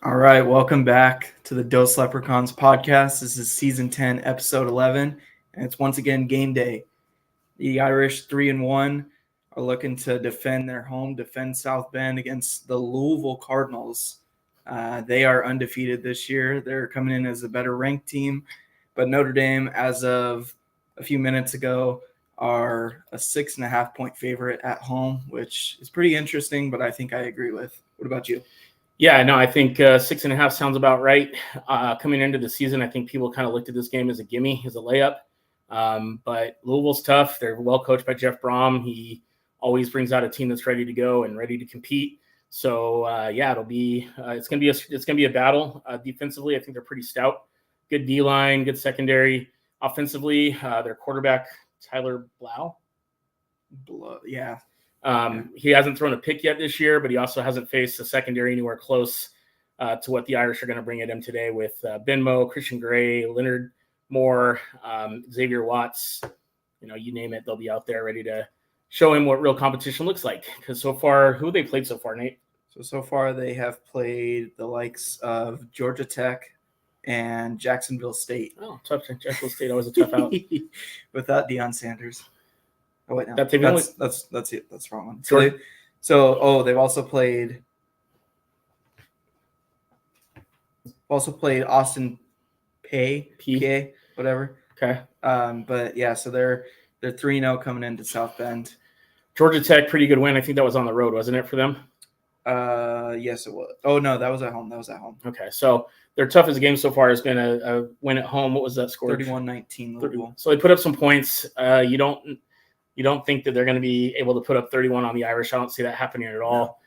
All right, welcome back to the Dose Leprechauns podcast. This is season 10, episode 11, and it's once again game day. The Irish 3-1 are looking to defend their home, defend South Bend against the Louisville Cardinals. They are undefeated this year. They're coming in as a better ranked team, but Notre Dame, as of a few minutes ago, are a 6.5 point favorite at home, which is pretty interesting, but I think I agree with. What about you? Yeah, no, I think 6.5 sounds about right. Coming into the season, I think people kind of looked at this game as a gimme, as a layup. But Louisville's tough. They're well coached by Jeff Brom. He always brings out a team that's ready to go and ready to compete. So it'll be it's gonna be a battle. Defensively, I think they're pretty stout. Good D line, good secondary. Offensively, their quarterback Tyler Blau. Yeah. He hasn't thrown a pick yet this year, but he also hasn't faced a secondary anywhere close to what the Irish are going to bring at him today with Benmo, Christian Gray, Leonard Moore, Xavier Watts. You name it, they'll be out there ready to show him what real competition looks like. Because so far, who have they played so far, Nate? So far they have played the likes of Georgia Tech and Jacksonville State. Oh, tough. Jacksonville State always a tough out. Without Deion Sanders. Oh wait, no. That's it. That's the wrong one. They've also played Austin PA, whatever. Okay. But yeah, so they're 3-0 coming into South Bend. Georgia Tech, pretty good win. I think that was on the road, wasn't it, for them? Yes, it was. Oh no, that was at home. Okay, so their toughest game so far has been a win at home. What was that score? 31-19 Louisville. So they put up some points. You don't think that they're going to be able to put up 31 on the Irish. I don't see that happening at all.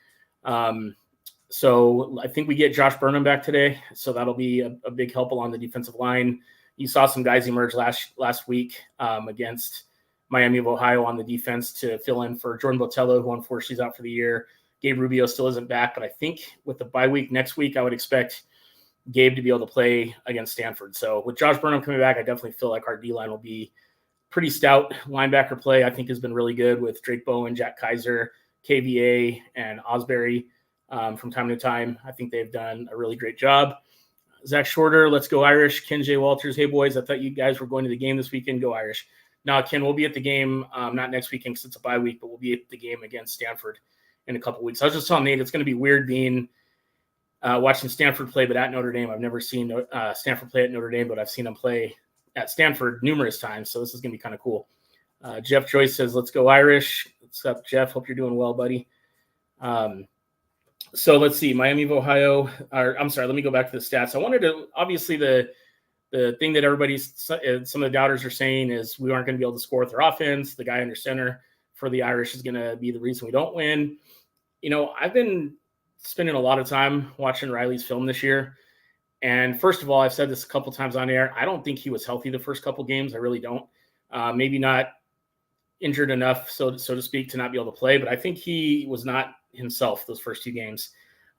So I think we get Josh Burnham back today. So that'll be a big help along the defensive line. You saw some guys emerge last week against Miami of Ohio on the defense to fill in for Jordan Botello, who unfortunately is out for the year. Gabe Rubio still isn't back, but I think with the bye week next week, I would expect Gabe to be able to play against Stanford. So with Josh Burnham coming back, I definitely feel like our D-line will be pretty stout. Linebacker play, I think, has been really good with Drake Bowen, Jack Kaiser, KVA, and Osbury from time to time. I think they've done a really great job. Zach Shorter, let's go Irish. Ken J. Walters, hey, boys, I thought you guys were going to the game this weekend. Go Irish. Now, Ken, we'll be at the game, not next weekend because it's a bye week, but we'll be at the game against Stanford in a couple weeks. I was just telling Nate it's going to be weird being watching Stanford play, but at Notre Dame. I've never seen Stanford play at Notre Dame, but I've seen them play at Stanford numerous times, so this is going to be kind of cool. Jeff Joyce says, let's go Irish. What's up, Jeff? Hope you're doing well, buddy. So let's see, Miami of Ohio. Let me go back to the stats. I wanted to, obviously, the thing that some of the doubters are saying is we aren't going to be able to score with their offense. The guy under center for the Irish is going to be the reason we don't win. I've been spending a lot of time watching Riley's film this year. And first of all, I've said this a couple times on air. I don't think he was healthy the first couple games. I really don't. Maybe not injured enough, so to speak, to not be able to play. But I think he was not himself those first two games.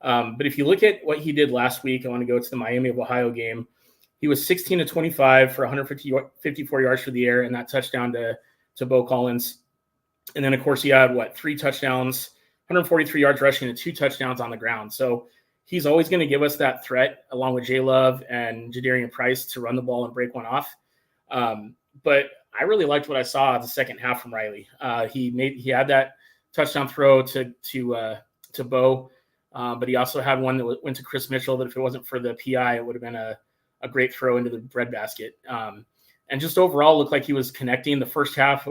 But if you look at what he did last week, I want to go to the Miami of Ohio game. He was 16-25 for 154 yards for the air and that touchdown to Bo Collins. And then, of course, he had, 3 touchdowns, 143 yards rushing and 2 touchdowns on the ground. So he's always going to give us that threat along with Jay Love and Jadarian Price to run the ball and break one off. But I really liked what I saw the second half from Riley. He had that touchdown throw to Bo, but he also had one that went to Chris Mitchell that if it wasn't for the PI, it would have been a great throw into the breadbasket. And just overall looked like he was connecting. The first half,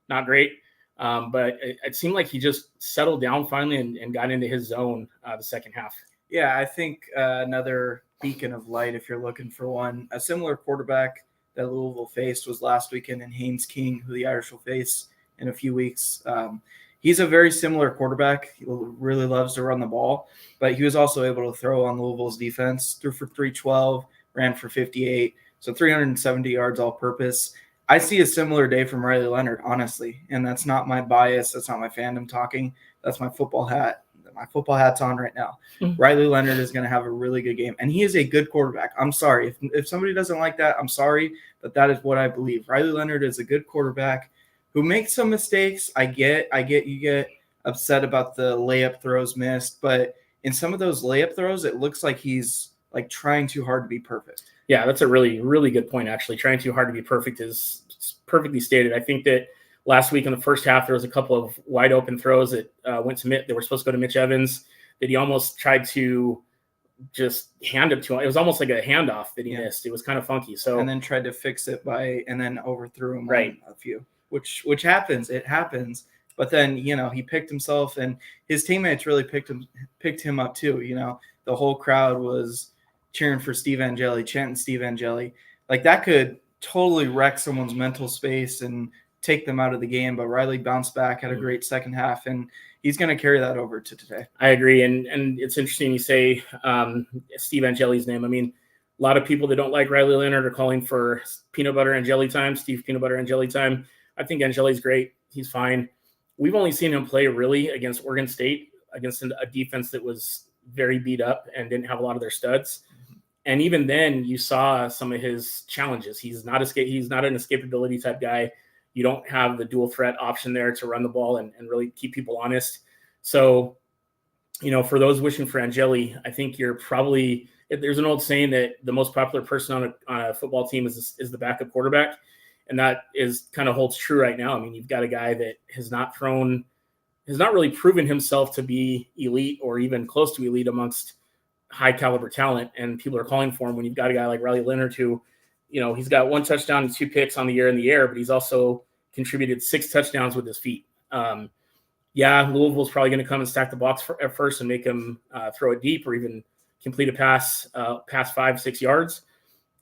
not great. But it seemed like he just settled down finally and got into his zone the second half. Yeah, I think another beacon of light, if you're looking for one, a similar quarterback that Louisville faced was last weekend in Haynes King, who the Irish will face in a few weeks. He's a very similar quarterback. He really loves to run the ball, but he was also able to throw on Louisville's defense, threw for 312, ran for 58, so 370 yards all purpose. I see a similar day from Riley Leonard, honestly, and that's not my bias. That's not my fandom talking. That's my football hat. My football hat's on right now. Mm-hmm. Riley Leonard is going to have a really good game, and he is a good quarterback. I'm sorry. If somebody doesn't like that, I'm sorry, but that is what I believe. Riley Leonard is a good quarterback who makes some mistakes. I get you get upset about the layup throws missed, but in some of those layup throws, it looks like he's like trying too hard to be perfect. Yeah, that's a really, really good point, actually. Trying too hard to be perfect is perfectly stated. I think that last week in the first half, there was a couple of wide open throws that went to Mitch. They were supposed to go to Mitch Evans that he almost tried to just hand it to him. It was almost like a handoff that he missed. It was kind of funky. So and then tried to fix it and then overthrew him right. on a few, which happens. It happens. But then, he picked himself, and his teammates really picked him up too. The whole crowd was cheering for Steve Angeli, chanting Steve Angeli. Like that could totally wreck someone's mental space and take them out of the game. But Riley bounced back, had a great second half, and he's going to carry that over to today. I agree. And it's interesting you say Steve Angeli's name. I mean, a lot of people that don't like Riley Leonard are calling for peanut butter and jelly time, Steve peanut butter and jelly time. I think Angeli's great. He's fine. We've only seen him play really against Oregon State, against a defense that was very beat up and didn't have a lot of their studs. And even then, you saw some of his challenges. He's not an escapability type guy. You don't have the dual threat option there to run the ball and really keep people honest. So, for those wishing for Angeli, I think you're probably – there's an old saying that the most popular person on a football team is the backup quarterback. And that is kind of holds true right now. I mean, you've got a guy that has not really proven himself to be elite or even close to elite amongst high caliber talent. And people are calling for him when you've got a guy like Riley Leonard who, he's got 1 touchdown and 2 picks on the year in the air, but he's also contributed 6 touchdowns with his feet. Louisville's probably going to come and stack the box at first and make him throw it deep or even complete a pass past 5-6 yards.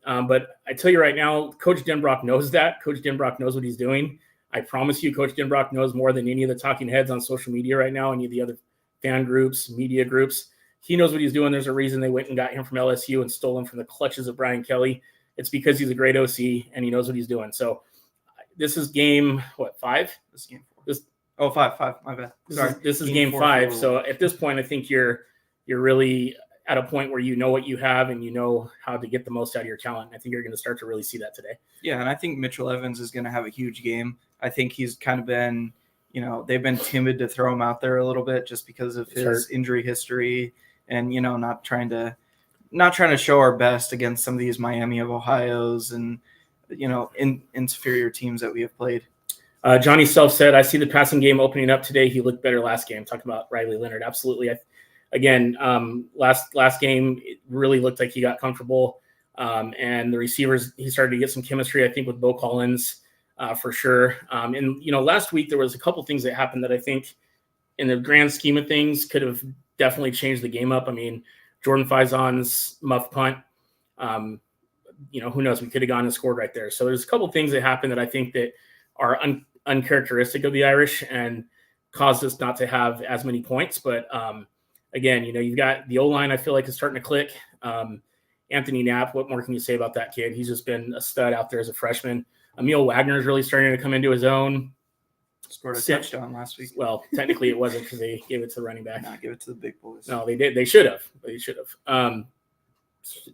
But I tell you right now, Coach Denbrock knows that. Coach Denbrock knows what he's doing. I promise you, Coach Denbrock knows more than any of the talking heads on social media right now, any of the other fan groups, media groups. He knows what he's doing. There's a reason they went and got him from LSU and stole him from the clutches of Brian Kelly. It's because he's a great OC and he knows what he's doing. So this is game, 5? This is game 4. 5. My bad. Sorry. This is game 5. So at this point, I think you're really at a point where you know what you have and you know how to get the most out of your talent. I think you're going to start to really see that today. Yeah, and I think Mitchell Evans is going to have a huge game. I think he's kind of been, they've been timid to throw him out there a little bit just because of his injury history and, not trying to show our best against some of these Miami of Ohio's and, inferior teams that we have played. Johnny Self said, I see the passing game opening up today. He looked better last game. Talking about Riley Leonard. Absolutely. Last game, it really looked like he got comfortable. And the receivers, he started to get some chemistry, I think, with Bo Collins for sure. Last week there was a couple things that happened that I think in the grand scheme of things could have definitely changed the game up. I mean, Jordan Faison's muff punt, who knows? We could have gone and scored right there. So there's a couple things that happened that I think that are uncharacteristic of the Irish and caused us not to have as many points. But again, you've got the O-line, I feel like, is starting to click. Anthony Knapp, what more can you say about that kid? He's just been a stud out there as a freshman. Emil Wagner is really starting to come into his own. Scored a touchdown last week. Well, technically it wasn't because they gave it to the running back. Not give it to the big boys. No, they did. They should have. And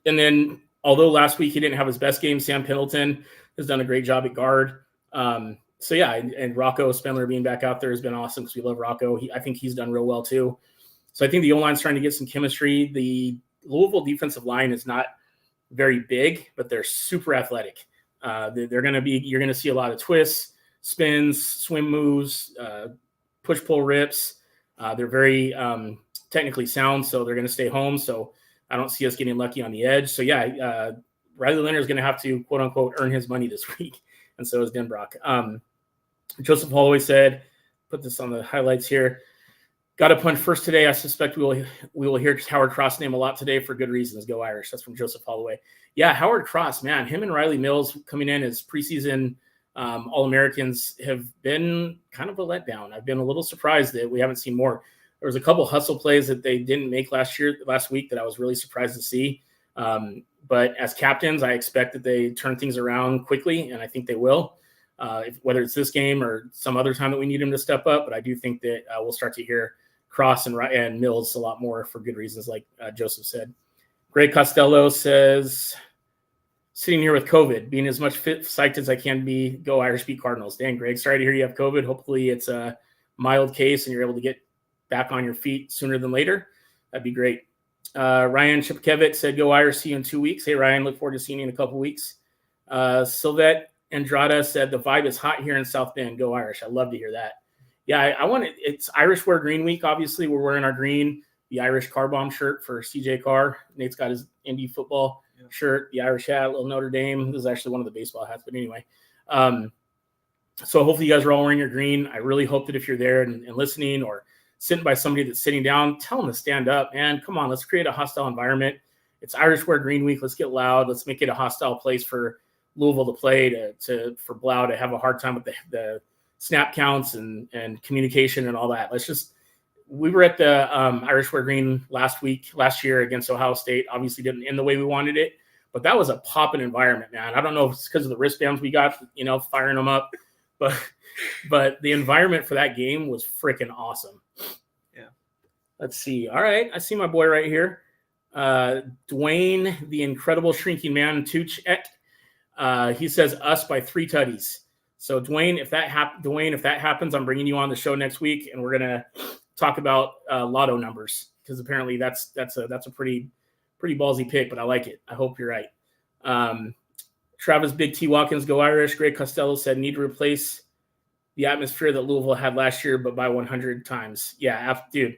then, although last week he didn't have his best game, Sam Pendleton has done a great job at guard. And Rocco Spindler being back out there has been awesome because we love Rocco. I think he's done real well too. So I think the O-line's trying to get some chemistry. The Louisville defensive line is not very big, but they're super athletic. You're going to see a lot of twists, spins, swim moves, push-pull rips. They're very technically sound, so they're going to stay home. So I don't see us getting lucky on the edge. So Riley Leonard is going to have to, quote unquote, earn his money this week. And so is Denbrock. Joseph Holloway said, put this on the highlights here. Got a punch first today. I suspect we will hear Howard Cross name a lot today for good reasons. Go Irish. That's from Joseph Holloway. Yeah, Howard Cross, man, him and Riley Mills coming in as preseason All-Americans have been kind of a letdown. I've been a little surprised that we haven't seen more. There was a couple hustle plays that they didn't make last week that I was really surprised to see. But as captains, I expect that they turn things around quickly, and I think they will, whether it's this game or some other time that we need them to step up. But I do think that we'll start to hear Cross and Mills a lot more for good reasons, like Joseph said. Greg Costello says, sitting here with COVID, being as much psyched as I can be, go Irish, beat Cardinals. Dang, Greg, sorry to hear you have COVID. Hopefully it's a mild case and you're able to get back on your feet sooner than later. That'd be great. Ryan Chipkevich said, "Go Irish, see you in 2 weeks." Hey, Ryan, look forward to seeing you in a couple weeks. Sylvette Andrada said, "The vibe is hot here in South Bend. Go Irish." I love to hear that. Yeah, I want it. It's Irish Wear Green Week. Obviously, we're wearing our green, the Irish Car Bomb shirt for CJ Carr. Nate's got his Indy football shirt, the Irish hat, little Notre Dame. This is actually one of the baseball hats, but anyway. So hopefully you guys are all wearing your green. I really hope that if you're there and listening or sitting by somebody that's sitting down, tell them to stand up, man. Come on, let's create a hostile environment. It's Irish Wear Green Week. Let's get loud. Let's make it a hostile place for Louisville to play, for Blau to have a hard time with the snap counts and communication and all that. We were at the Irish Wear Green last year against Ohio State. Obviously didn't end the way we wanted it, but that was a popping environment, man. I don't know if it's because of the wristbands we got, firing them up, but the environment for that game was freaking awesome. Yeah. Let's see. All right. I see my boy right here. Dwayne, the incredible shrinking man, Tuchek. He says us by 3 tutties. So Dwayne, if that happens, I'm bringing you on the show next week, and we're gonna talk about lotto numbers, because apparently that's a pretty ballsy pick, but I like it. I hope you're right. Travis Big T Watkins, go Irish. Greg Costello said, need to replace the atmosphere that Louisville had last year, but by 100 times. Yeah, dude.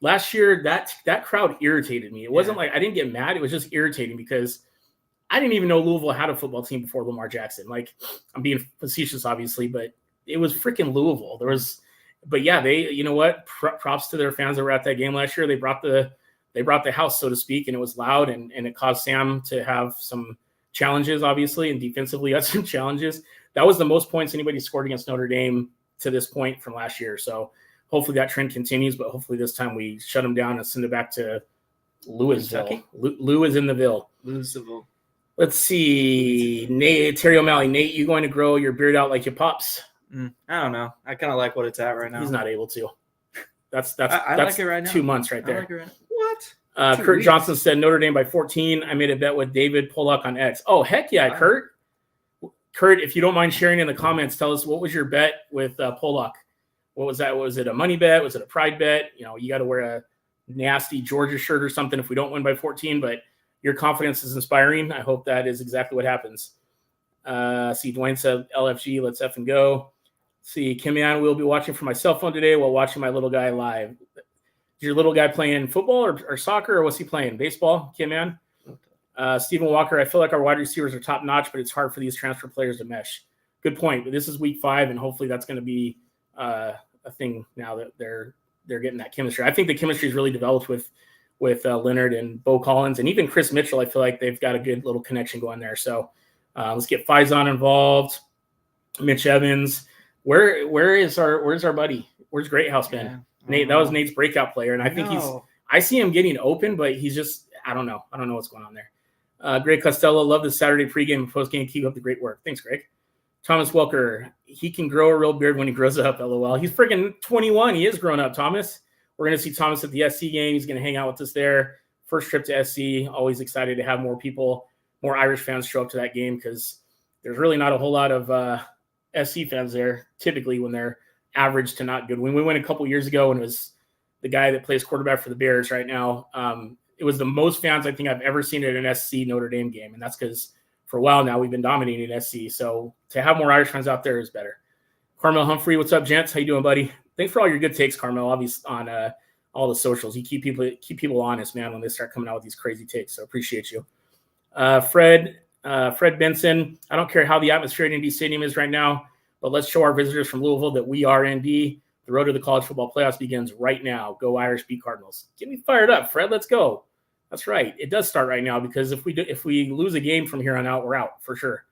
Last year, that crowd irritated me. It wasn't like I didn't get mad. It was just irritating because I didn't even know Louisville had a football team before Lamar Jackson. Like, I'm being facetious, obviously, but it was freaking Louisville. But yeah, you know what? Props to their fans that were at that game last year. They brought the house, so to speak, and it was loud, and it caused Sam to have some challenges, obviously, and defensively had some challenges. That was the most points anybody scored against Notre Dame to this point from last year. So hopefully that trend continues, but hopefully this time we shut them down and send it back to Louisville. Lou is in the Ville. Louisville. Let's see. Nate, Terry O'Malley. Nate, you going to grow your beard out like your pops? I don't know. I kind of like what it's at right now. He's not able to. That's like it right now. 2 months right there. I like it right now. What? Kurt Johnson said Notre Dame by 14. I made a bet with David Pollock on X. Oh, heck yeah, Kurt. Kurt, if you don't mind sharing in the comments, tell us, what was your bet with Pollock? What was that? Was it a money bet? Was it a pride bet? You got to wear a nasty Georgia shirt or something if we don't win by 14, but your confidence is inspiring. I hope that is exactly what happens. See, Dwayne said LFG, let's F and go. See, Kim Ann will be watching from my cell phone today while watching my little guy live. Is your little guy playing football or soccer, or what's he playing? Baseball, Kim Ann? Stephen Walker, I feel like our wide receivers are top notch, but it's hard for these transfer players to mesh. Good point. But this is week 5, and hopefully that's going to be a thing now that they're getting that chemistry. I think the chemistry is really developed with Leonard and Bo Collins, and even Chris Mitchell. I feel like they've got a good little connection going there. So let's get Faison involved. Mitch Evans. Where's our buddy? Where's Greathouse been? Yeah. Nate, that was Nate's breakout player, and I think I see him getting open, but he's just, I don't know what's going on there. Greg Costello, love the Saturday pregame and postgame. Keep up the great work. Thanks, Greg. Thomas Welker, he can grow a real beard when he grows up, LOL. He's freaking 21. He is grown up, Thomas. We're going to see Thomas at the SC game. He's going to hang out with us there. First trip to SC. Always excited to have more Irish fans show up to that game, because there's really not a whole lot of SC fans there typically when they're average to not good. When we went a couple years ago, and it was the guy that plays quarterback for the Bears right now, it was the most fans I think I've ever seen at an SC Notre Dame game, and that's because for a while now we've been dominating SC. So to have more Irish fans out there is better. Carmel Humphrey, what's up, gents? How you doing, buddy? Thanks for all your good takes, Carmel. Obviously on all the socials, you keep people honest, man, when they start coming out with these crazy takes. So appreciate you. Fred Benson, I don't care how the atmosphere at Indy Stadium is right now, but let's show our visitors from Louisville that we are Indy. The road to the college football playoffs begins right now. Go Irish, beat Cardinals. Get me fired up, Fred. Let's go. That's right. It does start right now, because if we lose a game from here on out, we're out for sure.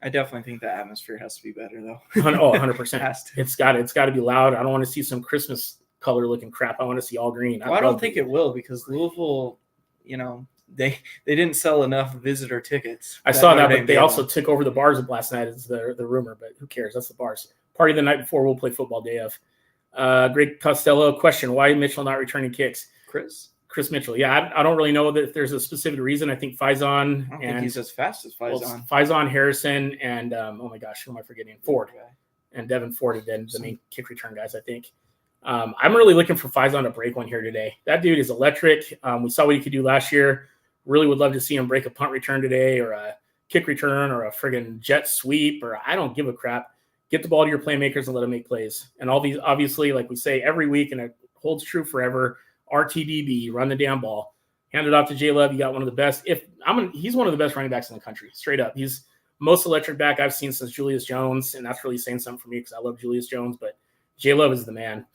I definitely think the atmosphere has to be better, though. 100%. It's got to be loud. I don't want to see some Christmas color looking crap. I want to see all green. Well, I don't think it will, because Louisville, they didn't sell enough visitor tickets. I saw that, but they also took over the bars last night, is the rumor, but who cares? That's the bars. Party the night before, we'll play football day of. Greg Costello, question, why Mitchell not returning kicks? Chris Mitchell. Yeah, I don't really know that there's a specific reason. I think Faison. I don't think he's as fast as Faison. Well, Faison, Harrison, and oh my gosh, who am I forgetting? Ford. And Devin Ford have been the main kick return guys, I think. I'm really looking for Faison to break one here today. That dude is electric. We saw what he could do last year. Really would love to see him break a punt return today, or a kick return, or a friggin' jet sweep, or I don't give a crap. Get the ball to your playmakers and let them make plays. And all these, obviously, like we say every week, and it holds true forever, RTDB, run the damn ball. Hand it off to J. Love. You got one of the best. He's one of the best running backs in the country, straight up. He's most electric back I've seen since Julius Jones, and that's really saying something for me because I love Julius Jones, but J. Love is the man.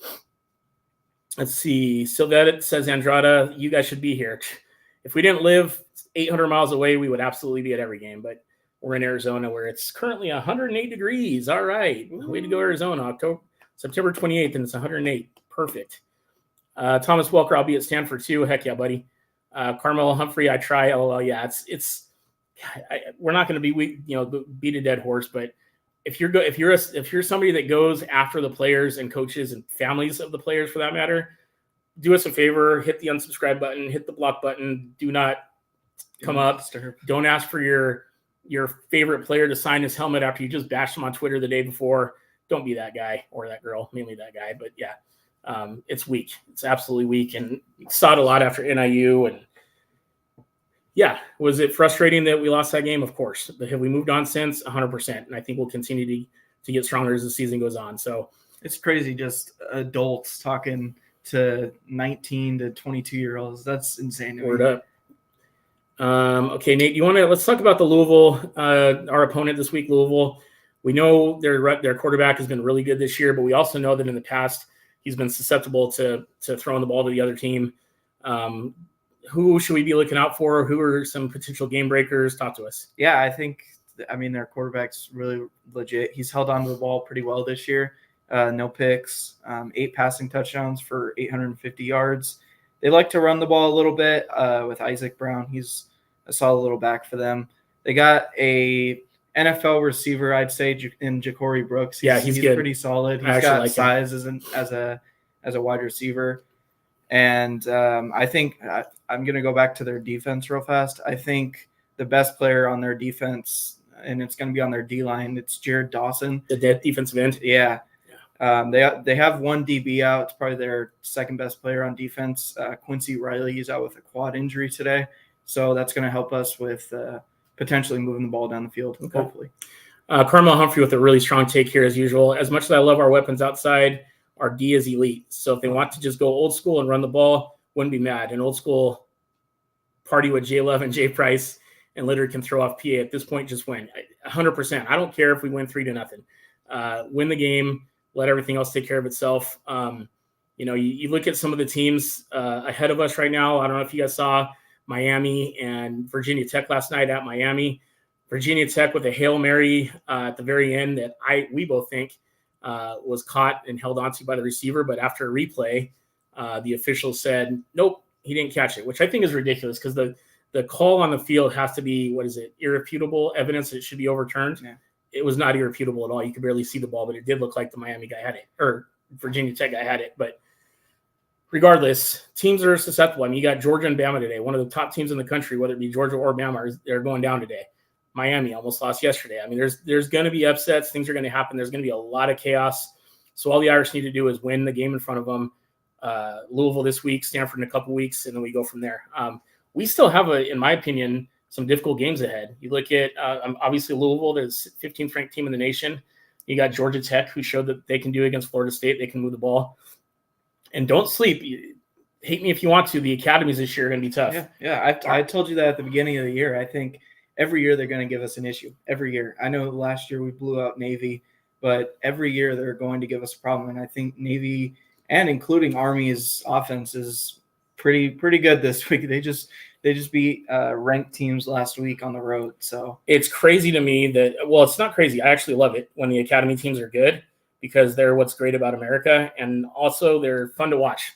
Let's see. Sylvette says, Andrada, you guys should be here. If we didn't live 800 miles away, we would absolutely be at every game, but we're in Arizona where it's currently 108 degrees. All right. Way to go, Arizona. September 28th, and it's 108. Perfect. Thomas Welker, I'll be at Stanford too. Heck yeah, buddy. Carmelo Humphrey, I try. Oh, well, yeah, we're not going to beat a dead horse, but if you're somebody that goes after the players and coaches and families of the players for that matter, do us a favor, hit the unsubscribe button, hit the block button. Do not come up. Don't ask for your favorite player to sign his helmet after you just bashed him on Twitter the day before. Don't be that guy or that girl, mainly that guy. But yeah, it's weak. It's absolutely weak, and saw it a lot after NIU. And yeah, was it frustrating that we lost that game? Of course. But have we moved on since? 100%. And I think we'll continue to get stronger as the season goes on. So it's crazy, just adults talking to 19 to 22-year-olds. That's insane. Word up. Okay, Nate, let's talk about the Louisville, our opponent this week, Louisville. We know their quarterback has been really good this year, but we also know that in the past he's been susceptible to throwing the ball to the other team. Who should we be looking out for? Who are some potential game breakers? Talk to us. Yeah, their quarterback's really legit. He's held onto the ball pretty well this year. No picks, 8 passing touchdowns for 850 yards. They like to run the ball a little bit with Isaac Brown. He's a solid little back for them. They got a NFL receiver, I'd say, in Ja'Cory Brooks. He's good. Pretty solid. He's got size as a wide receiver. And I think I'm going to go back to their defense real fast. I think the best player on their defense, and it's going to be on their D-line, it's Jared Dawson. The defensive end? Yeah. They have one DB out. It's probably their second best player on defense. Quincy Riley is out with a quad injury today. So that's going to help us with potentially moving the ball down the field, hopefully. Carmelo Humphrey with a really strong take here as usual. As much as I love our weapons outside, our D is elite. So if they want to just go old school and run the ball, wouldn't be mad. An old school party with J. Love and Jay Price and Litter can throw off PA at this point, just win. 100%. I don't care if we win 3-0. Win the game. Let everything else take care of itself. You look at some of the teams ahead of us right now. I don't know if you guys saw Miami and Virginia Tech last night at Miami. Virginia Tech with a Hail Mary at the very end that we both think was caught and held onto by the receiver. But after a replay, the official said, nope, he didn't catch it, which I think is ridiculous because the call on the field has to be, irrefutable evidence that it should be overturned. Yeah. It was not irrefutable at all. You could barely see the ball, but it did look like the Miami guy had it, or Virginia Tech guy had it. But regardless, teams are susceptible. I mean, you got Georgia and Bama today, one of the top teams in the country, whether it be Georgia or Bama, they're going down today. Miami almost lost yesterday. I mean, there's going to be upsets. Things are going to happen. There's going to be a lot of chaos. So all the Irish need to do is win the game in front of them. Louisville this week, Stanford in a couple weeks, and then we go from there. We still have, in my opinion, some difficult games ahead. You look at, obviously, Louisville, they're the 15th ranked team in the nation. You got Georgia Tech, who showed that they can do against Florida State. They can move the ball. And don't sleep. Hate me if you want to. The academies this year are going to be tough. Yeah. I told you that at the beginning of the year. I think every year they're going to give us an issue. Every year. I know last year we blew out Navy, but every year they're going to give us a problem. And I think Navy, and including Army's offense, is pretty good this week. They just beat ranked teams last week on the road. So it's crazy to me that, well, it's not crazy. I actually love it when the academy teams are good because they're what's great about America. And also they're fun to watch.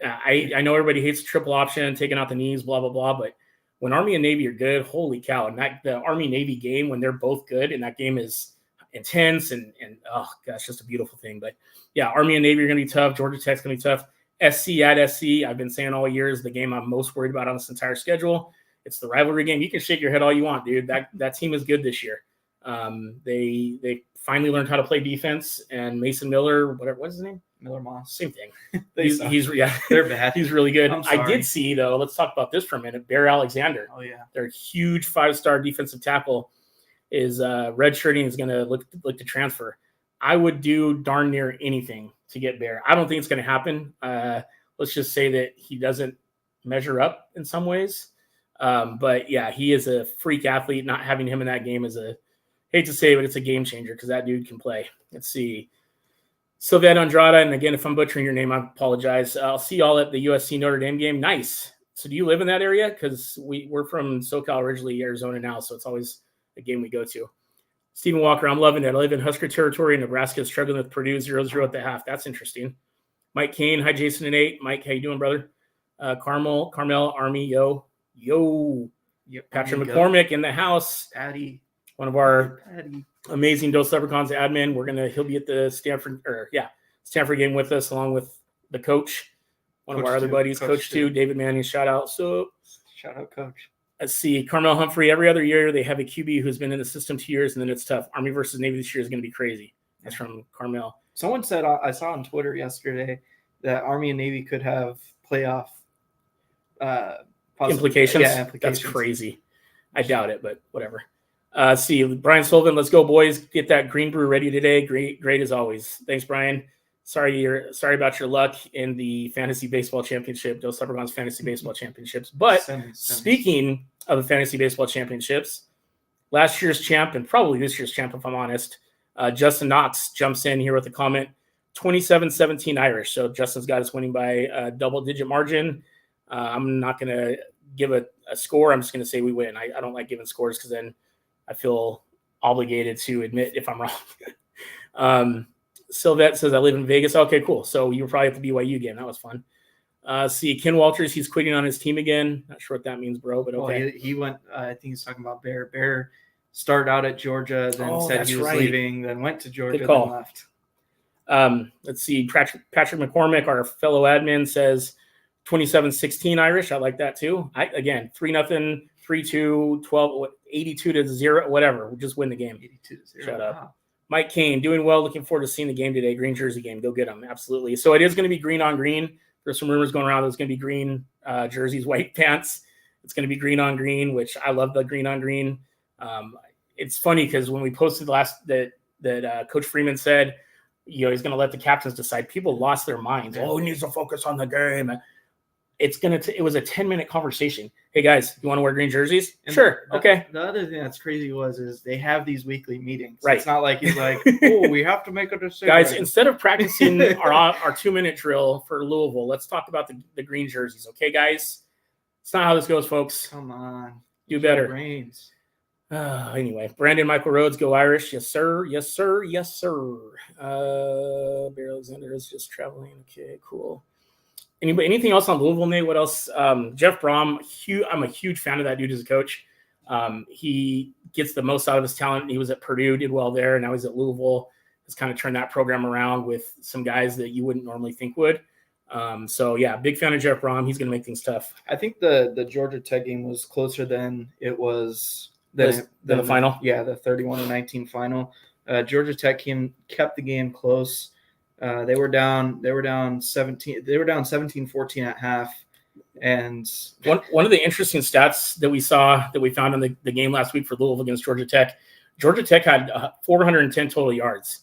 I know everybody hates triple option, taking out the knees, blah, blah, blah. But when Army and Navy are good, holy cow. And the Army-Navy game, when they're both good, and that game is intense and oh, gosh, just a beautiful thing. But yeah, Army and Navy are going to be tough. Georgia Tech's going to be tough. SC at SC, I've been saying all year, is the game I'm most worried about on this entire schedule. It's the rivalry game. You can shake your head all you want, dude. That team is good this year. They finally learned how to play defense, and Mason Miller, what's his name? Miller Moss. Same thing. They're bad. He's really good. I'm sorry. I did see, though, let's talk about this for a minute. Bear Alexander. Oh, yeah. Their huge 5-star defensive tackle is redshirting, is going to look to transfer. I would do darn near anything to get Bear. I don't think it's going to happen. Let's just say that he doesn't measure up in some ways. But, yeah, he is a freak athlete. Not having him in that game is hate to say it, but it's a game changer because that dude can play. Let's see. Sylvette Andrada, and again, if I'm butchering your name, I apologize. I'll see y'all at the USC Notre Dame game. Nice. So do you live in that area? Because we're from SoCal originally, Arizona now, so it's always a game we go to. Stephen Walker, I'm loving it. I live in Husker territory. Nebraska is struggling with Purdue 0-0 at the half. That's interesting. Mike Kane, hi, Jason and Nate. Mike, how you doing, brother? Carmel, Army, yo. Yep, Patrick McCormick in the house. Patty. One of our amazing Dose Leprechauns admin. He'll be at the Stanford game with us, along with the coach, one of our other buddies, Coach 2, David Manning. Shout out, Coach. Let's see, Carmel Humphrey. Every other year they have a QB who's been in the system 2 years, and then it's tough. Army versus Navy this year is going to be crazy. That's from Carmel. Someone said, I saw on Twitter yesterday, that Army and Navy could have playoff implications. Yeah, implications. That's crazy. I doubt it, but whatever. See, Brian Sullivan, let's go, boys. Get that green brew ready today. Great as always. Thanks, Brian. Sorry about your luck in the fantasy baseball championship, Dose Leprechauns fantasy baseball championships. But speaking of the fantasy baseball championships, last year's champ and probably this year's champ, if I'm honest, Justin Knox jumps in here with a comment, 27-17 Irish. So Justin's got us winning by a double-digit margin. I'm not going to give a score. I'm just going to say we win. I don't like giving scores because then I feel obligated to admit if I'm wrong. Sylvette says, I live in Vegas. Okay, cool. So you were probably at the BYU game. That was fun. See, Ken Walters, he's quitting on his team again. Not sure what that means, bro, but okay. Well, he went, I think he's talking about Bear. Bear started out at Georgia, then said he was leaving, then went to Georgia, then left. Let's see. Patrick McCormick, our fellow admin, says 27-16 Irish. I like that too. Again, 3-0, 3-2, 12, 82-0, whatever. We'll just win the game. 82-0. Shut up. Wow. Mike Kane, doing well. Looking forward to seeing the game today. Green jersey game. Go get them. Absolutely. So it is going to be green on green. There's some rumors going around. There's going to be green jerseys, white pants. It's going to be green on green, which I love the green on green. It's funny because when we posted that Coach Freeman said, he's going to let the captains decide, people lost their minds. Oh, he needs to focus on the game. It was a 10-minute conversation. Hey guys, you want to wear green jerseys? And sure. Okay. The other thing that's crazy is they have these weekly meetings. Right. It's not like he's like, oh, we have to make a decision. Guys, instead of practicing our 2-minute drill for Louisville, let's talk about the green jerseys. Okay, guys? It's not how this goes, folks. Come on. Do better. Brains. Anyway, Brandon Michael Rhodes, go Irish. Yes, sir. Yes, sir. Yes, sir. Bear Alexander is just traveling. Okay, cool. Anything else on Louisville, Nate? What else? Jeff Brom, I'm a huge fan of that dude as a coach. He gets the most out of his talent. He was at Purdue, did well there. Now he's at Louisville. Has kind of turned that program around with some guys that you wouldn't normally think would. So, yeah, big fan of Jeff Brom. He's going to make things tough. I think the Georgia Tech game was closer than it was than the final. Yeah, the 31-19 final. Georgia Tech kept the game close. They were down 17. They were down 17-14 at half. And one of the interesting stats that we found in the game last week for Louisville against Georgia Tech had 410 total yards,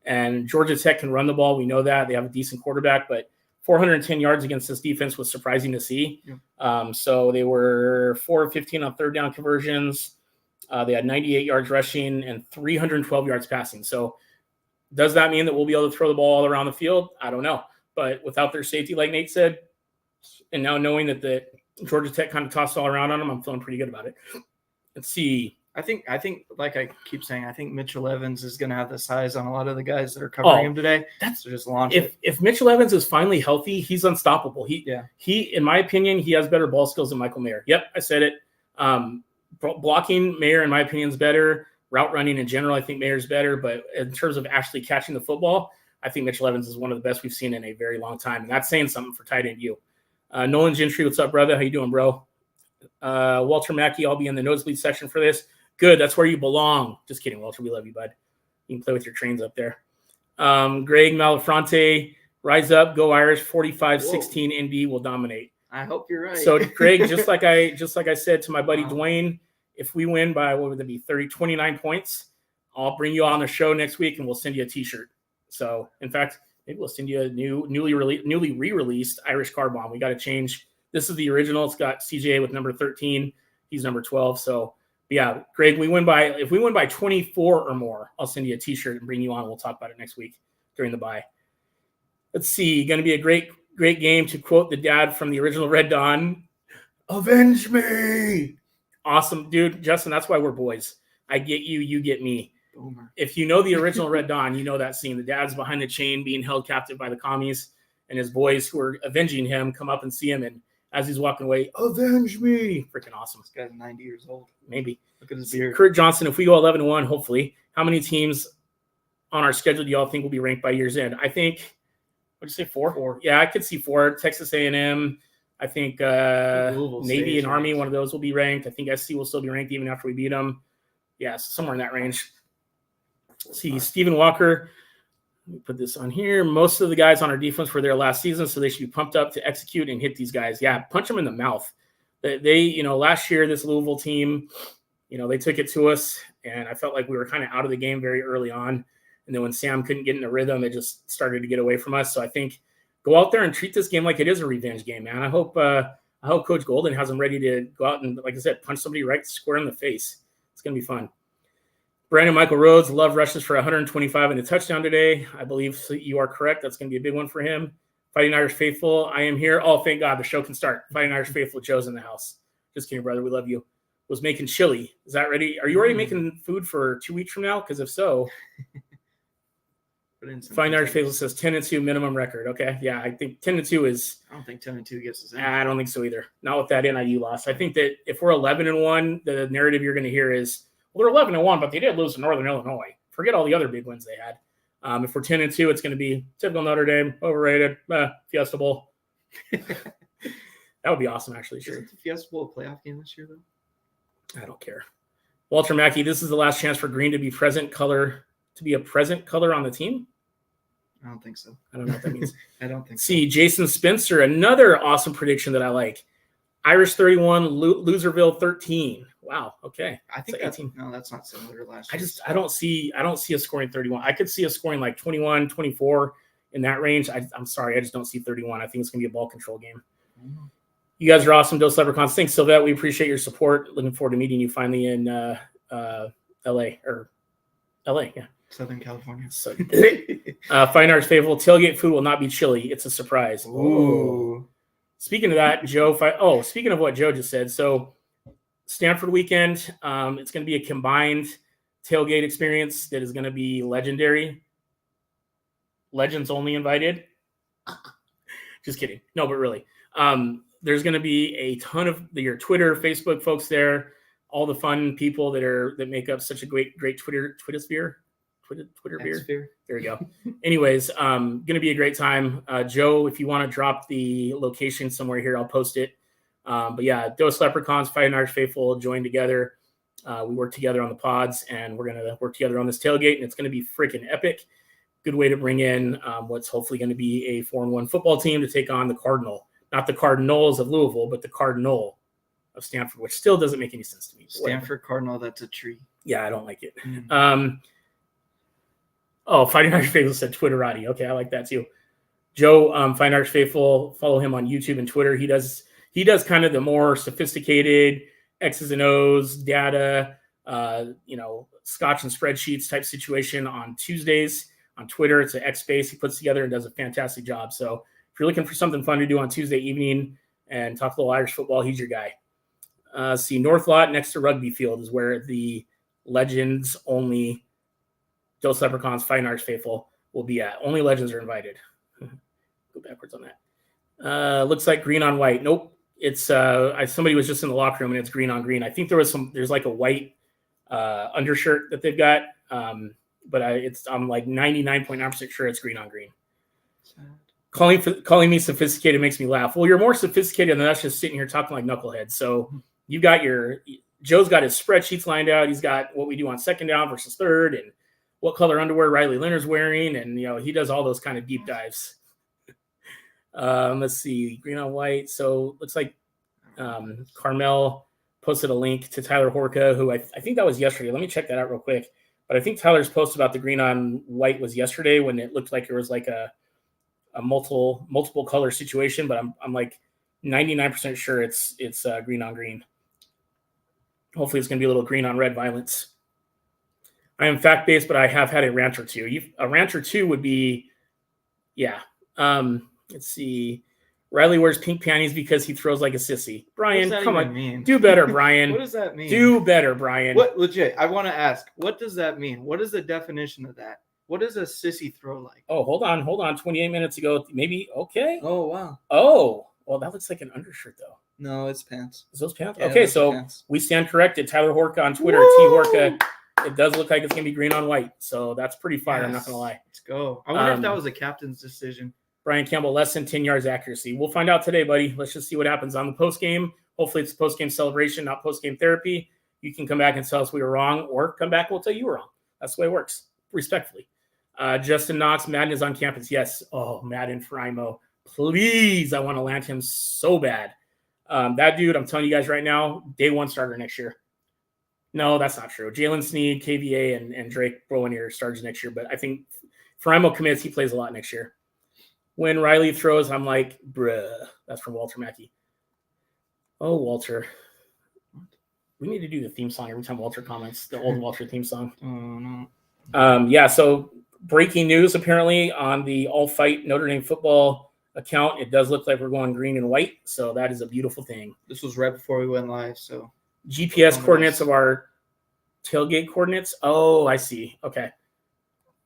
and Georgia Tech can run the ball. We know that they have a decent quarterback, but 410 yards against this defense was surprising to see. Yeah. So they were 4 of 15 on third down conversions. They had 98 yards rushing and 312 yards passing. So does that mean that we'll be able to throw the ball all around the field? I don't know. But without their safety, like Nate said, and now knowing that the Georgia Tech kind of tossed all around on them, I'm feeling pretty good about it. Let's see. I think, like I keep saying, I think Mitchell Evans is going to have the size on a lot of the guys that are covering him today. So just launch it. If Mitchell Evans is finally healthy, he's unstoppable. He, in my opinion, he has better ball skills than Michael Mayer. Yep, I said it. Blocking, Mayer, in my opinion, is better. Route running in general, I think Mayer's better. But in terms of actually catching the football, I think Mitchell Evans is one of the best we've seen in a very long time. And that's saying something for tight end you. Nolan Gentry, what's up, brother? How you doing, bro? Walter Mackey, I'll be in the nosebleed section for this. Good, that's where you belong. Just kidding, Walter. We love you, bud. You can play with your trains up there. Greg Malafronte, Rise up, go Irish. 45-16 Indy will dominate. I hope you're right. So Greg, just like I said to my buddy Wow. Dwayne, if we win by, what would it be, 29 points, I'll bring you on the show next week and we'll send you a t-shirt. So in fact, maybe we'll send you a newly re-released Irish car bomb. We got to change. This is the original. It's got CJ with number 13. He's number 12. So yeah, Greg, if we win by 24 or more, I'll send you a t-shirt and bring you on. We'll talk about it next week during the bye. Let's see. Going to be a great game, to quote the dad from the original Red Dawn. Avenge me. Awesome, dude. Justin, that's why we're boys. I get you. You get me. Boomer. If you know the original Red Dawn, you know that scene. The dad's behind the chain being held captive by the commies, and his boys who are avenging him come up and see him, and as he's walking away, avenge me. Freaking awesome. This guy's 90 years old. Maybe. Look at his beard. Kurt Johnson, if we go 11-1, hopefully, how many teams on our schedule do y'all think will be ranked by year's end? I think, what'd you say, 4? 4. Yeah, I could see 4. Texas A&M. I think Navy and Army, one of those will be ranked. I think SC will still be ranked even after we beat them. Yeah, somewhere in that range. See, Stephen Walker, let me put this on here. Most of the guys on our defense were there last season, so they should be pumped up to execute and hit these guys. Yeah, punch them in the mouth. They last year, this Louisville team, they took it to us, and I felt like we were kind of out of the game very early on. And then when Sam couldn't get in a rhythm, it just started to get away from us. So I think go out there and treat this game like it is a revenge game, man. I hope Coach Golden has them ready to go out and, like I said, punch somebody right square in the face. It's going to be fun. Brandon Michael Rhodes, love rushes for 125 and a touchdown today. I believe you are correct. That's going to be a big one for him. Fighting Irish Faithful, I am here. Oh, thank God, the show can start. Fighting Irish Faithful, Joe's in the house. Just kidding, brother. We love you. Was making chili. Is that ready? Are you already making food for 2 weeks from now? Because if so, Fighting Irish Faithful says 10-2 minimum record. Okay, yeah, I think 10-2 is. I don't think 10-2 gets us in. I don't think so either. Not with that NIU loss. I think that if we're 11-1, the narrative you're going to hear is, well, they're 11-1, but they did lose to Northern Illinois. Forget all the other big wins they had. If we're 10-2, it's going to be typical Notre Dame, overrated, Fiesta Bowl. That would be awesome, actually. Sure. Isn't the Fiesta Bowl a playoff game this year, though? I don't care. Walter Mackey, this is the last chance for green to be a present color on the team. I don't think so. I don't know what that means. I don't think so. See, Jason Spencer, another awesome prediction that I like. Irish 31, Loserville 13. Wow. Okay. I think that's not similar to last year. I don't see a scoring 31. I could see a scoring like 21, 24 in that range. I'm sorry. I just don't see 31. I think it's going to be a ball control game. Mm-hmm. You guys are awesome. Dose Leprechauns. Thanks, Sylvette. We appreciate your support. Looking forward to meeting you finally in LA. Yeah. Southern California. So, Fine Arts Faithful. Tailgate food will not be chili. It's a surprise. Ooh. Speaking of that, Joe. Speaking of what Joe just said, so Stanford weekend. It's going to be a combined tailgate experience that is going to be legendary. Legends only invited. Just kidding. No, but really. There's going to be a ton of your Twitter, Facebook folks there. All the fun people that make up such a great Twitter sphere. Twitter beer. There we go. Anyways, going to be a great time. Joe, if you want to drop the location somewhere here, I'll post it. But yeah, Dose Leprechauns, Fighting Irish Faithful join together. We work together on the pods, and we're going to work together on this tailgate, and it's going to be freaking epic. Good way to bring in what's hopefully going to be a 4-1 football team to take on the Cardinal. Not the Cardinals of Louisville, but the Cardinal of Stanford, which still doesn't make any sense to me. Stanford Cardinal, that's a tree. Yeah, I don't like it. Mm-hmm. Fighting Irish Faithful said Twitterati. Okay, I like that too. Joe, Fighting Irish Faithful, follow him on YouTube and Twitter. He does kind of the more sophisticated X's and O's data, Scotch and spreadsheets type situation on Tuesdays on Twitter. It's an X space he puts together and does a fantastic job. So if you're looking for something fun to do on Tuesday evening and talk a little Irish football, he's your guy. See, North Lot next to Rugby Field is where the Legends only Dose Leprechauns, Fighting Irish Faithful will be at. Only Legends are invited. Go backwards on that. Looks like green on white. Nope. It's somebody was just in the locker room and it's green on green. I think there's like a white undershirt that they've got. But I'm like 99.9% sure it's green on green. Calling me sophisticated makes me laugh. Well, you're more sophisticated than us just sitting here talking like knuckleheads. So you got Joe's got his spreadsheets lined out. He's got what we do on second down versus third and what color underwear Riley Leonard's wearing. And, he does all those kind of deep dives. Let's see, green on white. So looks like Carmel posted a link to Tyler Horka, who I think that was yesterday. Let me check that out real quick. But I think Tyler's post about the green on white was yesterday when it looked like it was like a multiple color situation. But I'm like 99% sure it's green on green. Hopefully it's going to be a little green on red violence. I am fact-based, but I have had a rant or two. A rant or two would be, yeah. Let's see. Riley wears pink panties because he throws like a sissy. Brian, come on. Mean? Do better, Brian. What does that mean? Do better, Brian. What legit? I want to ask, what does that mean? What is the definition of that? What does a sissy throw like? Oh, hold on. 28 minutes ago, maybe. Okay. Oh, wow. Oh, well, that looks like an undershirt, though. No, it's pants. Is those pants? Yeah, okay, so pants. We stand corrected. Tyler Horka on Twitter, Woo! T Horka. It does look like it's going to be green on white. So that's pretty fire. Yes. I'm not going to lie. Let's go. I wonder if that was a captain's decision. Brian Campbell, less than 10 yards accuracy. We'll find out today, buddy. Let's just see what happens on the post game. Hopefully it's a post game celebration, not post game therapy. You can come back and tell us we were wrong, or come back and we'll tell you were wrong. That's the way it works, respectfully. Justin Knox, Madden is on campus. Yes. Oh, Madden Frimo. Please, I want to land him so bad. That dude, I'm telling you guys right now, day one starter next year. No, that's not true. Jalen Sneed, KVA, and Drake Browanier starters next year. But I think Frimo commits, he plays a lot next year. When Riley throws, I'm like, bruh. That's from Walter Mackey. Oh, Walter. We need to do the theme song every time Walter comments, the old Walter theme song. Oh, no. Yeah, so breaking news apparently on the All Fight Notre Dame football account. It does look like we're going green and white, so that is a beautiful thing. This was right before we went live, so. GPS coordinates of our tailgate coordinates. Oh, I see. Okay.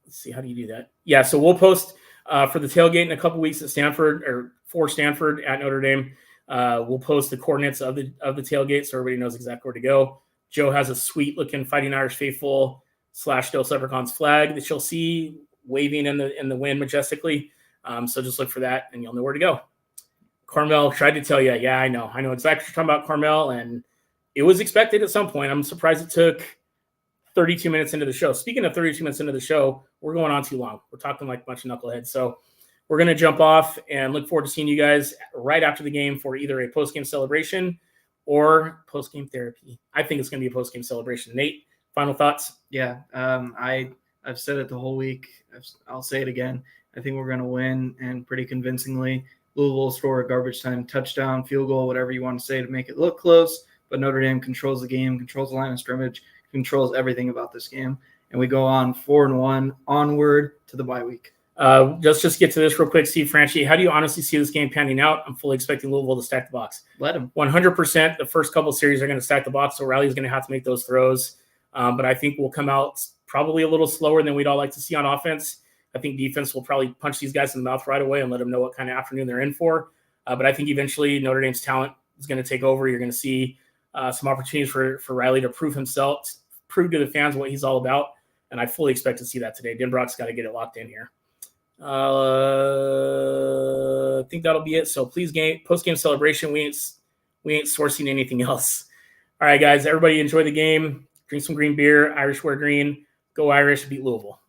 Let's see. How do you do that? Yeah, so we'll post for the tailgate in a couple weeks at Stanford, or for Stanford at Notre Dame. We'll post the coordinates of the tailgate so everybody knows exactly where to go. Joe has a sweet looking Fighting Irish Faithful / Dos Leprechauns flag that you'll see waving in the wind majestically. So just look for that and you'll know where to go. Carmel tried to tell you. Yeah, I know exactly what you're talking about, Carmel, and it was expected at some point. I'm surprised it took 32 minutes into the show. Speaking of 32 minutes into the show, we're going on too long. We're talking like a bunch of knuckleheads. So we're going to jump off and look forward to seeing you guys right after the game for either a post-game celebration or post-game therapy. I think it's going to be a post-game celebration. Nate, final thoughts? Yeah, I've said it the whole week. I'll say it again. I think we're going to win, and pretty convincingly. Louisville will score a garbage time touchdown, field goal, whatever you want to say to make it look close. But Notre Dame controls the game, controls the line of scrimmage, controls everything about this game. And we go on 4-1 onward to the bye week. Let's just get to this real quick. Steve Franchi, how do you honestly see this game panning out? I'm fully expecting Louisville to stack the box. Let them. 100%. The first couple of series are going to stack the box, so Riley's going to have to make those throws. But I think we'll come out probably a little slower than we'd all like to see on offense. I think defense will probably punch these guys in the mouth right away and let them know what kind of afternoon they're in for. But I think eventually Notre Dame's talent is going to take over. You're going to see some opportunities for Riley to prove himself, prove to the fans what he's all about. And I fully expect to see that today. Denbrock's got to get it locked in here. I think that'll be it. So please, post-game celebration. We ain't sourcing anything else. All right, guys, everybody enjoy the game. Drink some green beer. Irish wear green. Go Irish. Beat Louisville.